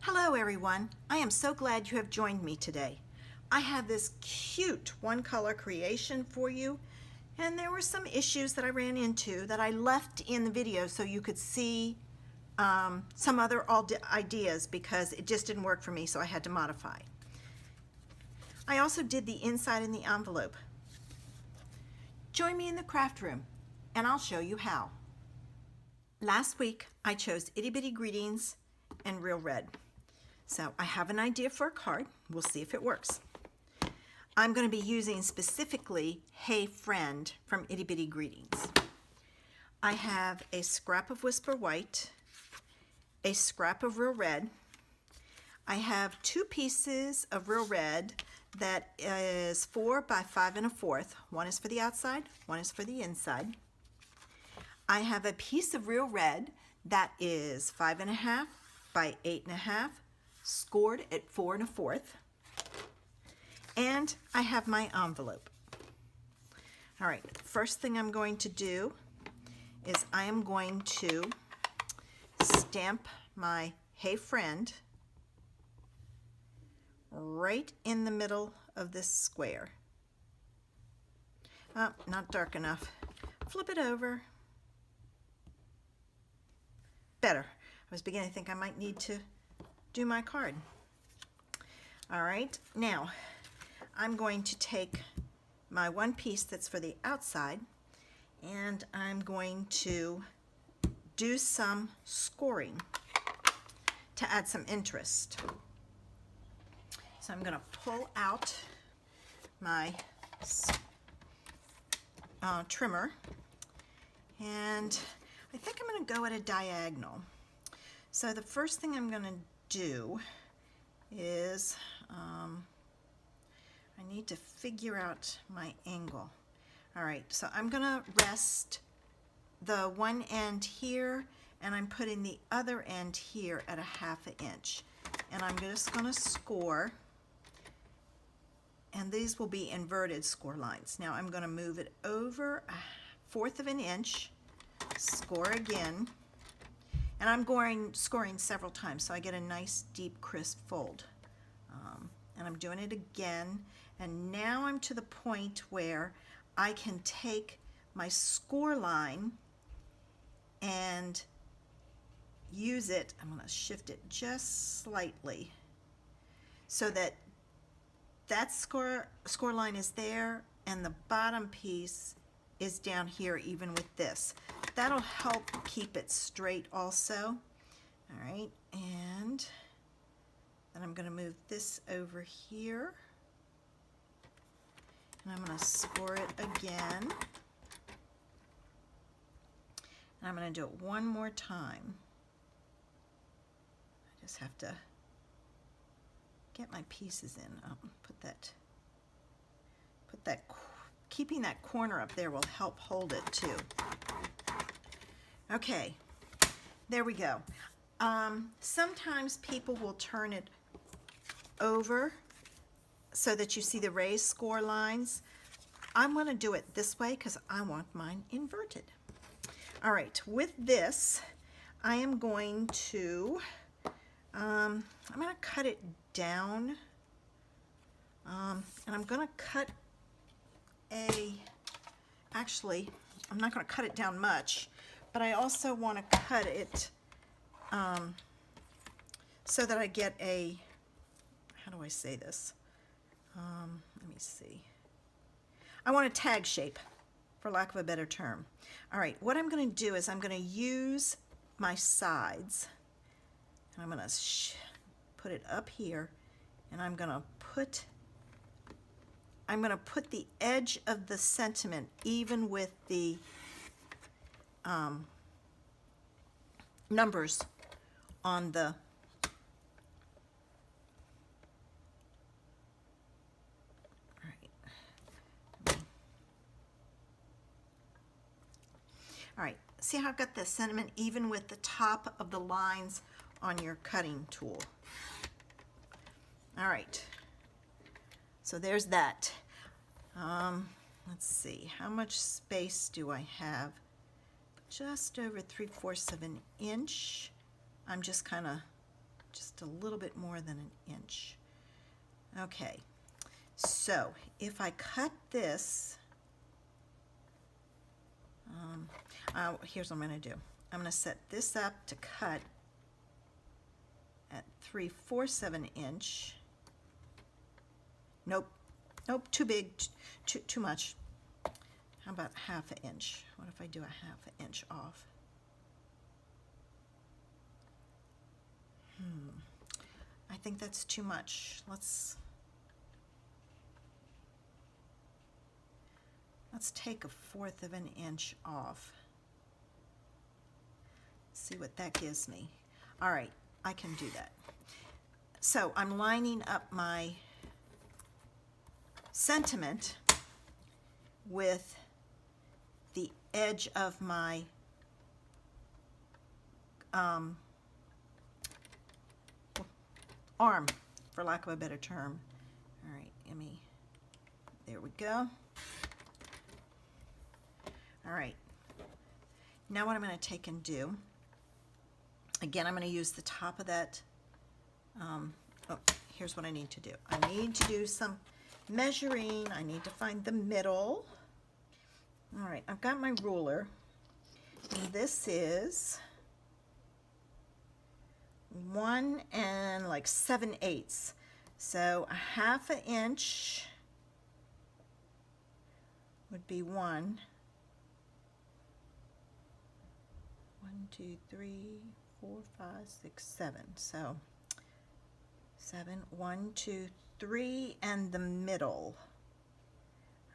Hello everyone, I am so glad you have joined me today. I have this cute one color creation for you, and there were some issues that I ran into that I left in the video so you could see some other ideas because it just didn't work for me, so I had to modify. I also did the inside in the envelope. Join me in the craft room and I'll show you how. Last week I chose Itty Bitty Greetings and Real Red. So I have an idea for a card. We'll see if it works. I'm going to be using specifically Hey Friend from Itty Bitty Greetings. I have a scrap of Whisper White, a scrap of Real Red. I have 2 pieces of Real Red that is 4 by 5 1/4. One is for the outside, one is for the inside. I have a piece of Real Red that is 5 1/2 by 8 1/2. Scored at 4 1/4, and I have my envelope. All right, first thing I'm going to do is I am going to stamp my Hey Friend right in the middle of this square. Oh, not dark enough. Flip it over. Better. I was beginning to think I might need to do my card. All right, now I'm going to take my one piece that's for the outside and I'm going to do some scoring to add some interest. So I'm going to pull out my trimmer, and I think I'm going to go at a diagonal. So the first thing I'm going to do is I need to figure out my angle. All right, so I'm going to rest the one end here, and I'm putting the other end here at a 1/2 inch. And I'm just going to score, and these will be inverted score lines. Now I'm going to move it over a 1/4 inch, score again. And I'm scoring several times so I get a nice deep crisp fold. And I'm doing it again, and now I'm to the point where I can take my score line and use it. I'm going to shift it just slightly so that that score line is there and the bottom piece is down here even with this. That'll help keep it straight also. All right, and then I'm going to move this over here, and I'm going to score it again. And I'm going to do it one more time. I just have to get my pieces in. Keeping that corner up there will help hold it too. Okay, there we go. Sometimes people will turn it over so that you see the raised score lines. I'm going to do it this way because I want mine inverted. All right, with this, I am going to cut it down, and I'm going to cut actually, I'm not going to cut it down much, but I also want to cut it so that I get a, how do I say this? Let me see. I want a tag shape, for lack of a better term. All right, what I'm going to do is I'm going to use my sides, and I'm going to put it up here, and I'm going to put the edge of the sentiment even with the numbers on the all right, see how I've got the sentiment even with the top of the lines on your cutting tool. All right, so there's that. Let's see, how much space do I have? Just over 3/4 of an inch. I'm just kind of just a little bit more than an inch. Okay, so if I cut this, here's what I'm going to do. I'm going to set this up to cut at 3/4 of an inch. Nope, too big, too much. How about 1/2 inch? What if I do a 1/2 inch off? I think that's too much. Let's take 1/4 of an inch off. See what that gives me. All right, I can do that. So I'm lining up my sentiment with the edge of my arm, for lack of a better term. All right, there we go. All right, now what I'm going to take and do, again, I'm going to use the top of that. Here's what I need to do. I need to do some measuring. I need to find the middle. All right, I've got my ruler. And this is 1 7/8. So 1/2 inch would be 1. 1, 2, 3, 4, 5, 6, 7. So 7, 1, 2, 3, and the middle.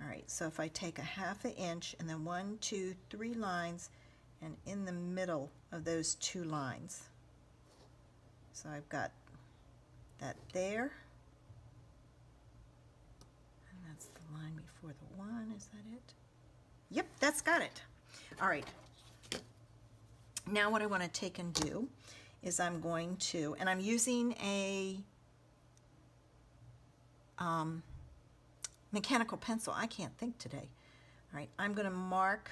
All right, so if I take 1/2 inch and then 1, 2, 3 lines, and in the middle of those 2 lines. So I've got that there, and that's the line before the 1. Is that it? Yep, that's got it. All right. Now what I want to take and do is I'm going to, and I'm using a mechanical pencil. I can't think today. All right, I'm going to mark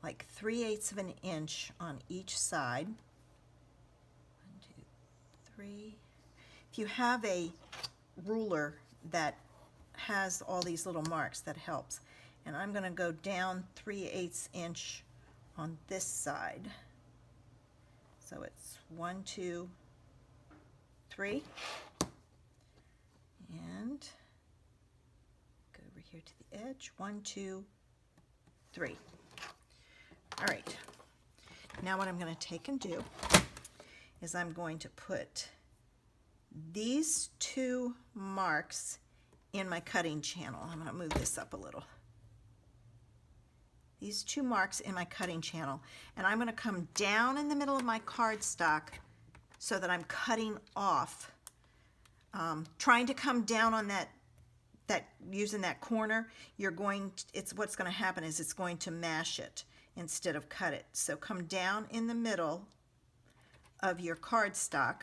like 3/8 of an inch on each side. 1, 2, 3. If you have a ruler that has all these little marks, that helps. And I'm going to go down 3/8 inch on this side. So it's 1, 2, 3. And go over here to the edge. 1, 2, 3. All right. Now what I'm going to take and do is I'm going to put these 2 marks in my cutting channel. I'm going to move this up a little. These 2 marks in my cutting channel, and I'm going to come down in the middle of my cardstock so that I'm cutting off, trying to come down on that using that corner. What's going to happen is it's going to mash it instead of cut it. So come down in the middle of your cardstock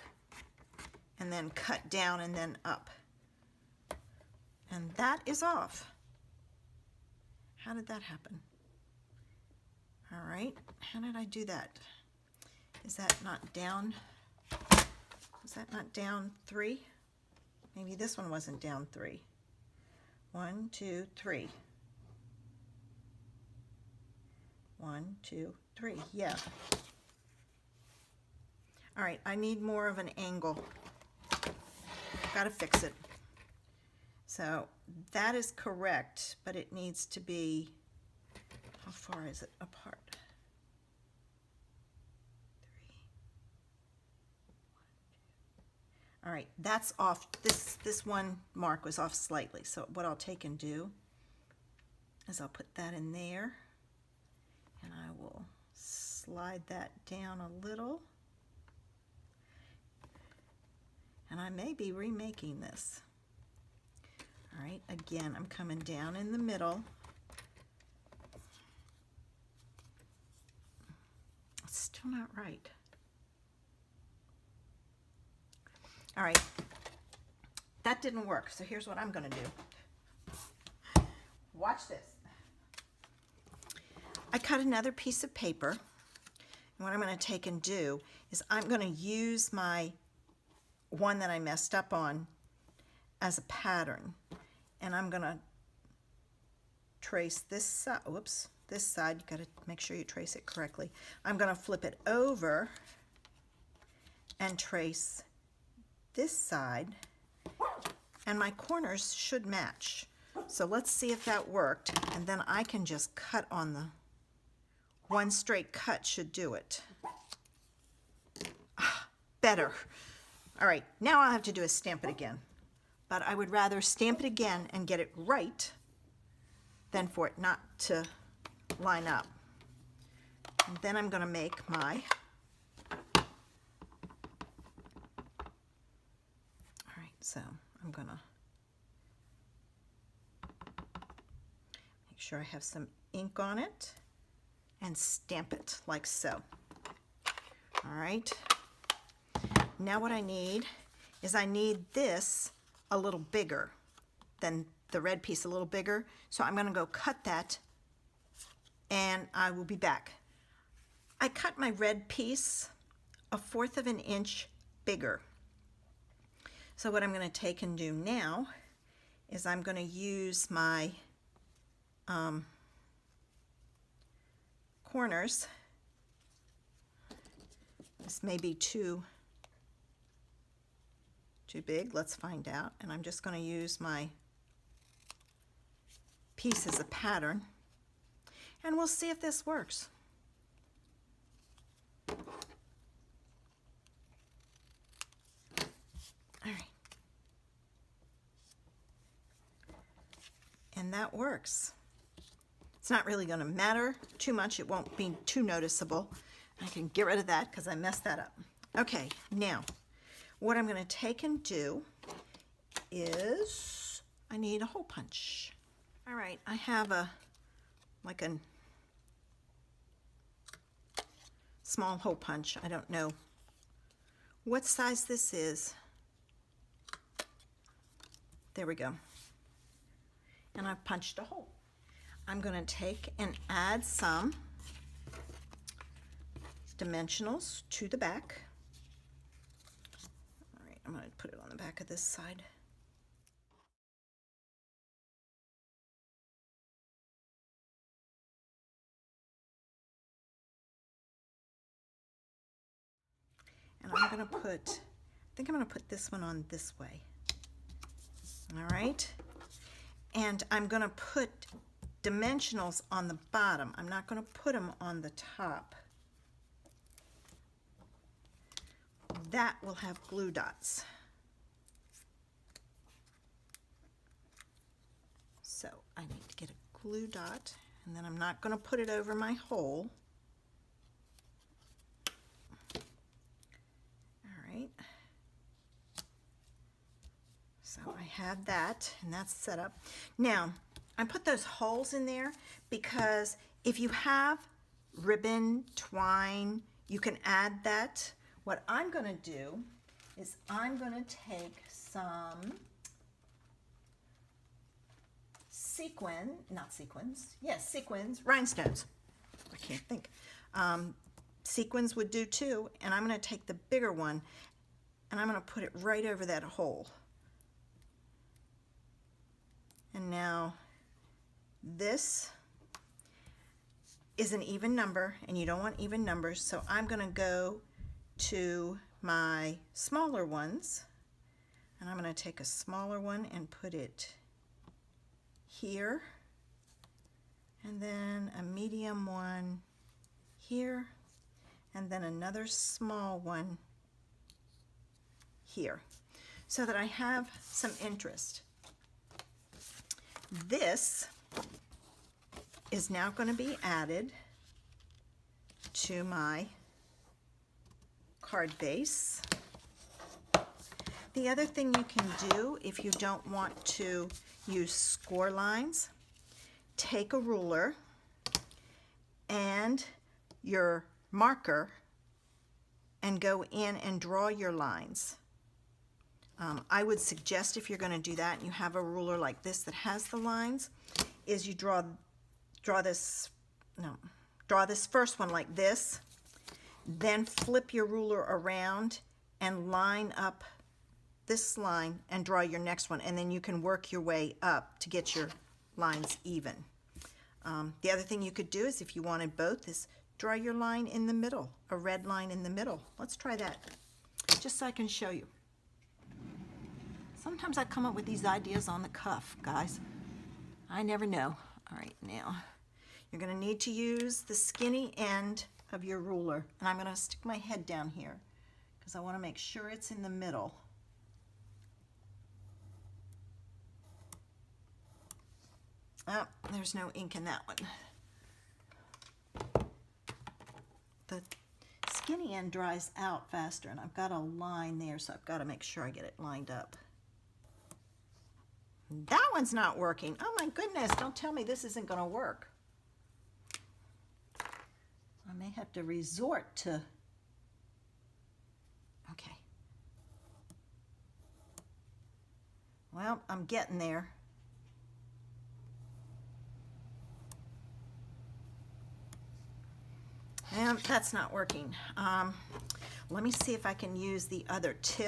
and then cut down and then up. And that is off. How did that happen? All right, how did I do that? Is that not down? Is that not down 3? Maybe this one wasn't down 3. 1, 2, 3. 1, 2, 3. Yeah. All right, I need more of an angle. Got to fix it. So that is correct, but it needs to be, how far is it apart? 3. 1, 2. All right, that's off. This one mark was off slightly. So what I'll take and do is I'll put that in there, and I will slide that down a little. And I may be remaking this. All right, again, I'm coming down in the middle. It's still not right. All right, that didn't work, so here's what I'm going to do. Watch this. I cut another piece of paper, And what I'm going to take and do is I'm going to use my one that I messed up on as a pattern. And I'm going to trace this side. Whoops, this side. You got to make sure you trace it correctly. I'm going to flip it over and trace this side. And my corners should match. So let's see if that worked. And then I can just cut on the one straight cut should do it. Better. All right, now all I have to do is stamp it again. But I would rather stamp it again and get it right than for it not to line up. And then I'm going to make my, all right, so I'm going to make sure I have some ink on it and stamp it like so. All right. Now what I need is I need this a little bigger than the red piece, a little bigger. So I'm going to go cut that and I will be back. I cut my red piece 1/4 of an inch bigger. So what I'm going to take and do now is I'm going to use my corners. This may be too big. Let's find out. And I'm just going to use my piece as a pattern. And we'll see if this works. All right. And that works. It's not really going to matter too much. It won't be too noticeable. I can get rid of that because I messed that up. Okay, now what I'm going to take and do is I need a hole punch. All right, I have a small hole punch. I don't know what size this is. There we go. And I've punched a hole. I'm going to take and add some dimensionals to the back. All right, I'm going to put it on the back of this side. And I'm going to put, I think I'm going to put this one on this way. All right. And I'm going to put dimensionals on the bottom. I'm not going to put them on the top. That will have glue dots. So I need to get a glue dot, and then I'm not going to put it over my hole. All right. So I have that, and that's set up. Now, I put those holes in there because if you have ribbon, twine, you can add that. What I'm going to do is I'm going to take some sequins, rhinestones. I can't think. Sequins would do too, and I'm going to take the bigger one and I'm going to put it right over that hole. And now this is an even number, and you don't want even numbers, so I'm going to go to my smaller ones, and I'm going to take a smaller one and put it here, and then a medium one here, and then another small one here, so that I have some interest. This is now going to be added to my card base. The other thing you can do if you don't want to use score lines, take a ruler and your marker and go in and draw your lines. I would suggest, if you're going to do that and you have a ruler like this that has the lines, is you draw this first one like this, Then flip your ruler around and line up this line and draw your next one, and then you can work your way up to get your lines even. The other thing you could do is, if you wanted both, is draw your line in the middle, a red line in the middle. Let's try that, just so I can show you. Sometimes I come up with these ideas on the cuff, guys. I never know. All right, now you're going to need to use the skinny end of your ruler, and I'm going to stick my head down here because I want to make sure it's in the middle. Oh, there's no ink in that one. The skinny end dries out faster, and I've got a line there, so I've got to make sure I get it lined up. That one's not working. Oh my goodness, don't tell me this isn't going to work. I may have to resort to... Okay. Well, I'm getting there. And that's not working. Let me see if I can use the other tip.